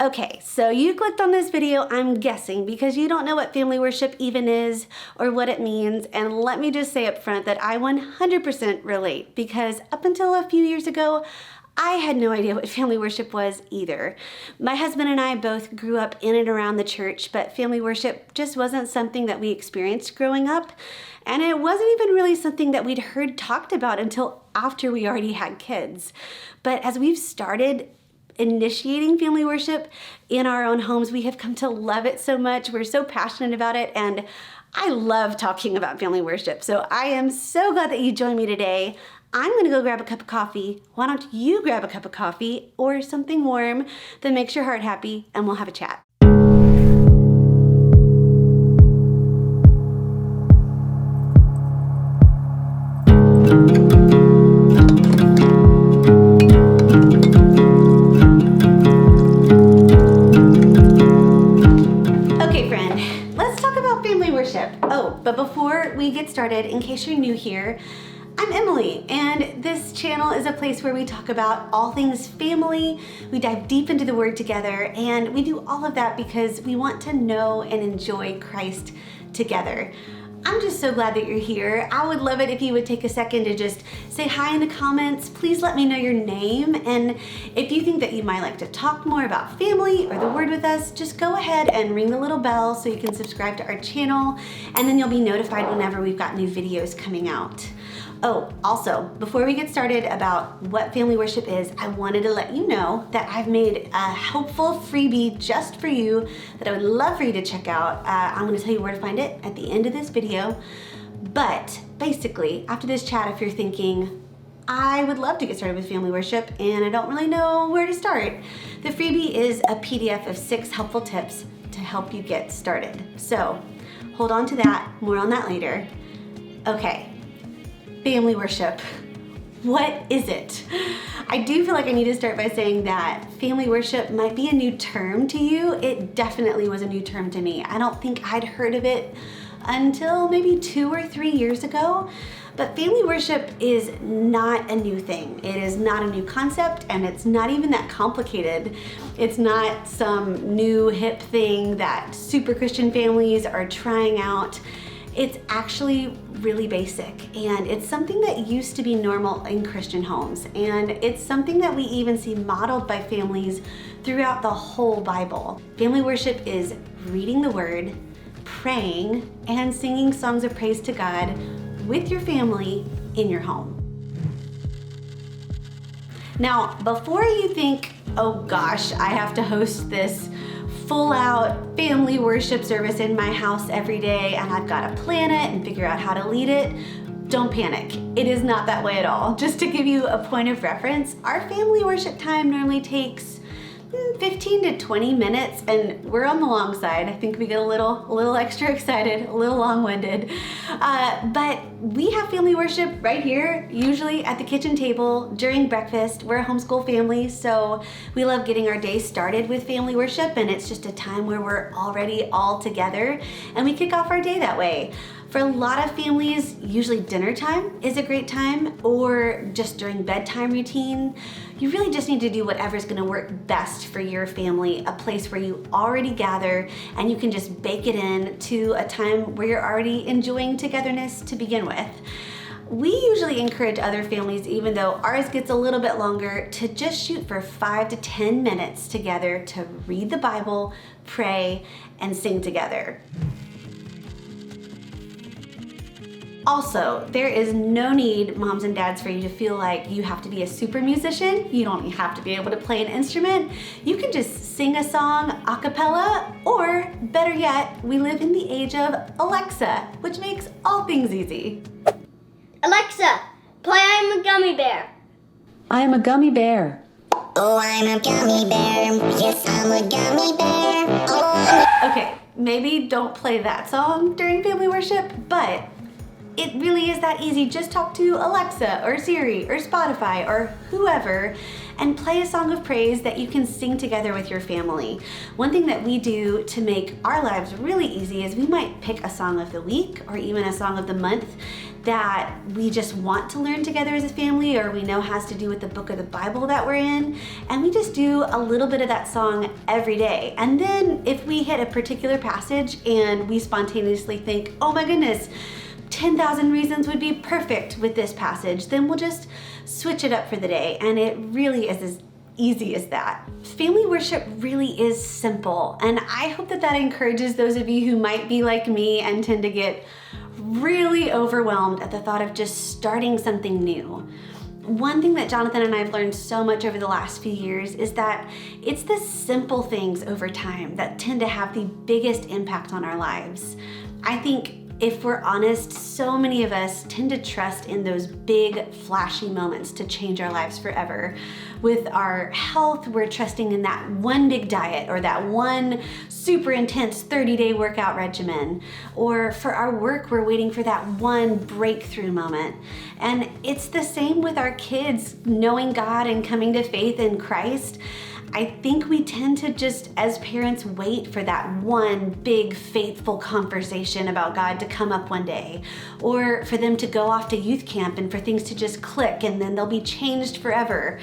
Okay, so you clicked on this video, I'm guessing, because you don't know what family worship even is or what it means. And let me just say up front that I 100% relate, because up until a few years ago, I had no idea what family worship was either. My husband and I both grew up in and around the church, but family worship just wasn't something that we experienced growing up. And it wasn't even really something that we'd heard talked about until after we already had kids. But as we've started initiating family worship in our own homes, we have come to love it so much. We're so passionate about it, and I love talking about family worship. So I am so glad that you joined me today. I'm gonna go grab a cup of coffee. Why don't you grab a cup of coffee or something warm that makes your heart happy, and we'll have a chat. But before we get started, in case you're new here, I'm Emily, and this channel is a place where we talk about all things family. We dive deep into the Word together, and we do all of that because we want to know and enjoy Christ together. I'm just so glad that you're here. I would love it if you would take a second to just say hi in the comments. Please let me know your name, and if you think that you might like to talk more about family or the Word with us, just go ahead and ring the little bell so you can subscribe to our channel, and then you'll be notified whenever we've got new videos coming out. Oh, also, before we get started about what family worship is, I wanted to let you know that I've made a helpful freebie just for you that I would love for you to check out. I'm going to tell you where to find it at the end of this video. But basically, after this chat, if you're thinking, I would love to get started with family worship and I don't really know where to start, the freebie is a PDF of 6 helpful tips to help you get started. So hold on to that, more on that later. Okay. Family worship. What is it? I do feel like I need to start by saying that family worship might be a new term to you. It definitely was a new term to me. I don't think I'd heard of it until maybe 2 or 3 years ago. But family worship is not a new thing. It is not a new concept, and it's not even that complicated. It's not some new hip thing that super Christian families are trying out. It's actually really basic, and it's something that used to be normal in Christian homes, and it's something that we even see modeled by families throughout the whole Bible. Family worship is reading the Word, praying, and singing songs of praise to God with your family in your home. Now, before you think, oh gosh, I have to host this full-out family worship service in my house every day and I've got to plan it and figure out how to lead it, don't panic. It is not that way at all. Just to give you a point of reference, our family worship time normally takes 15 to 20 minutes, and we're on the long side. I think we get a little extra excited, a little long-winded. But we have family worship right here, usually at the kitchen table during breakfast. We're a homeschool family, so we love getting our day started with family worship, and it's just a time where we're already all together, and we kick off our day that way. For a lot of families, usually dinner time is a great time, or just during bedtime routine. You really just need to do whatever's gonna work best for your family, a place where you already gather and you can just bake it in to a time where you're already enjoying togetherness to begin with. We usually encourage other families, even though ours gets a little bit longer, to just shoot for 5 to 10 minutes together to read the Bible, pray, and sing together. Also, there is no need, moms and dads, for you to feel like you have to be a super musician. You don't have to be able to play an instrument. You can just sing a song a cappella, or better yet, we live in the age of Alexa, which makes all things easy. Alexa, play I'm a Gummy Bear. I am a gummy bear. Oh, I'm a gummy bear. Yes, I'm a gummy bear. Oh, Okay, maybe don't play that song during family worship, but it really is that easy. Just talk to Alexa or Siri or Spotify or whoever, and play a song of praise that you can sing together with your family. One thing that we do to make our lives really easy is we might pick a song of the week or even a song of the month that we just want to learn together as a family, or we know has to do with the book of the Bible that we're in, and we just do a little bit of that song every day. And then if we hit a particular passage and we spontaneously think, oh my goodness, 10,000 reasons would be perfect with this passage, then we'll just switch it up for the day. And it really is as easy as that. Family worship really is simple, and I hope that that encourages those of you who might be like me and tend to get really overwhelmed at the thought of just starting something new. One thing that Jonathan and I have learned so much over the last few years is that it's the simple things over time that tend to have the biggest impact on our lives. I think if we're honest, so many of us tend to trust in those big, flashy moments to change our lives forever. With our health, we're trusting in that one big diet or that one super intense 30-day workout regimen. Or for our work, we're waiting for that one breakthrough moment. And it's the same with our kids knowing God and coming to faith in Christ. I think we tend to just, as parents, wait for that one big faithful conversation about God to come up one day, or for them to go off to youth camp and for things to just click and then they'll be changed forever.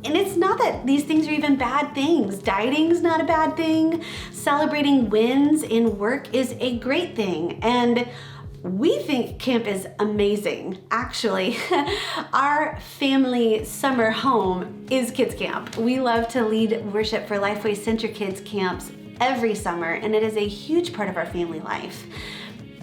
And it's not that these things are even bad things. Dieting's not a bad thing. Celebrating wins in work is a great thing. And we think camp is amazing. Actually, our family summer home is kids camp. We love to lead worship for Lifeway Center Kids camps every summer, and it is a huge part of our family life.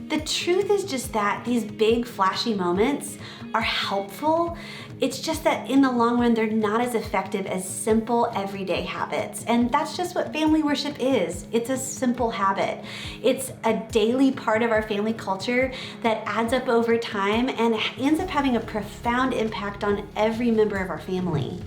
The truth is just that these big flashy moments are helpful. It's just that in the long run, they're not as effective as simple everyday habits. And that's just what family worship is. It's a simple habit. It's a daily part of our family culture that adds up over time and ends up having a profound impact on every member of our family.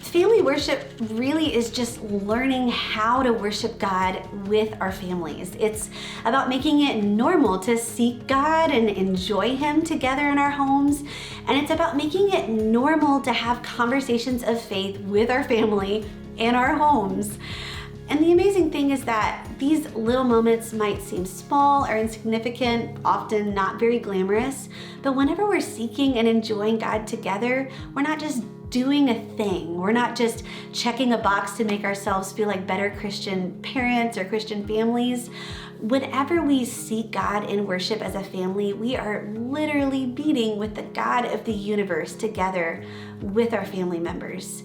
Family worship really is just learning how to worship God with our families. It's about making it normal to seek God and enjoy Him together in our homes. And it's about making it normal to have conversations of faith with our family in our homes. And the amazing thing is that these little moments might seem small or insignificant, often not very glamorous, but whenever we're seeking and enjoying God together, we're not just doing a thing. We're not just checking a box to make ourselves feel like better Christian parents or Christian families. Whenever we seek God in worship as a family, we are literally meeting with the God of the universe together with our family members.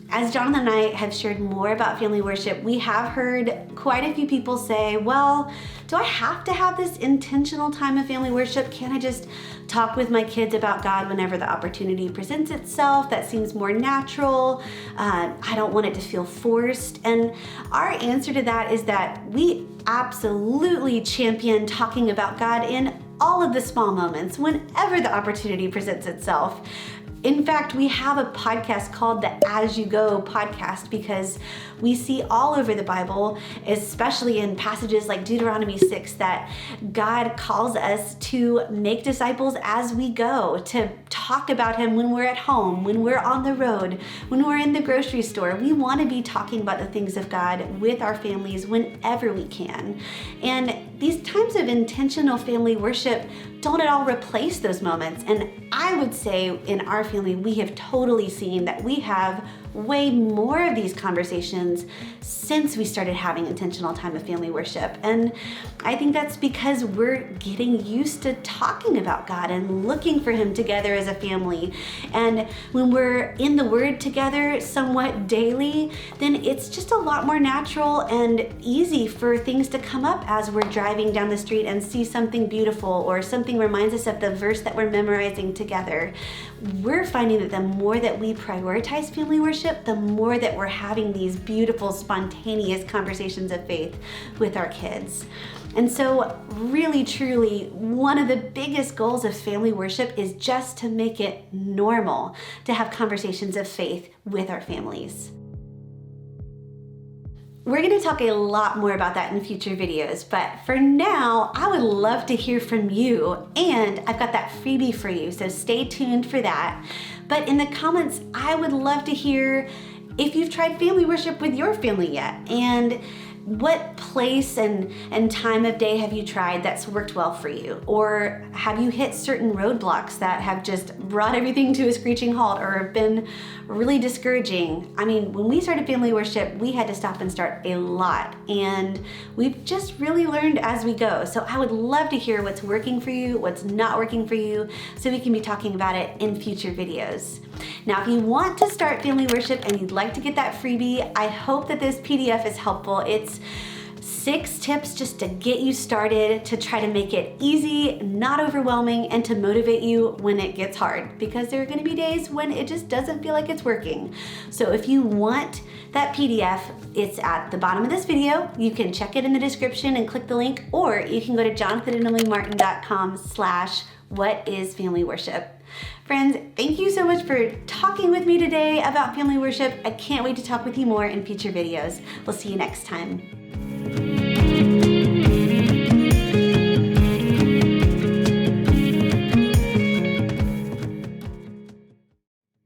As Jonathan and I have shared more about family worship, we have heard quite a few people say, well, do I have to have this intentional time of family worship? Can't I just talk with my kids about God whenever the opportunity presents itself? That seems more natural. I don't want it to feel forced. And our answer to that is that we absolutely champion talking about God in all of the small moments, whenever the opportunity presents itself. In fact, we have a podcast called the As You Go podcast because we see all over the Bible, especially in passages like Deuteronomy 6, that God calls us to make disciples as we go, to talk about Him when we're at home, when we're on the road, when we're in the grocery store. We want to be talking about the things of God with our families whenever we can. And these times of intentional family worship don't at all replace those moments. And I would say in our family, we have totally seen that we have way more of these conversations since we started having intentional time of family worship. And I think that's because we're getting used to talking about God and looking for Him together as a family. And when we're in the Word together somewhat daily, then it's just a lot more natural and easy for things to come up as we're driving down the street and see something beautiful or something reminds us of the verse that we're memorizing together. We're finding that the more that we prioritize family worship, the more that we're having these beautiful, spontaneous conversations of faith with our kids. And so really, truly, one of the biggest goals of family worship is just to make it normal to have conversations of faith with our families. We're gonna talk a lot more about that in future videos, but for now, I would love to hear from you, and I've got that freebie for you, so stay tuned for that. But in the comments, I would love to hear if you've tried family worship with your family yet, and what place and time of day have you tried that's worked well for you? Or have you hit certain roadblocks that have just brought everything to a screeching halt or have been really discouraging? I mean, when we started family worship, we had to stop and start a lot, and we've just really learned as we go. So I would love to hear what's working for you, what's not working for you, so we can be talking about it in future videos. Now, if you want to start family worship and you'd like to get that freebie, I hope that this PDF is helpful. It's 6 tips just to get you started, to try to make it easy, not overwhelming, and to motivate you when it gets hard, because there are gonna be days when it just doesn't feel like it's working. So if you want that PDF, it's at the bottom of this video. You can check it in the description and click the link, or you can go to jonathanandemilymartin.com/whatisfamilyworship. Friends, thank you so much for talking with me today about family worship. I can't wait to talk with you more in future videos. We'll see you next time.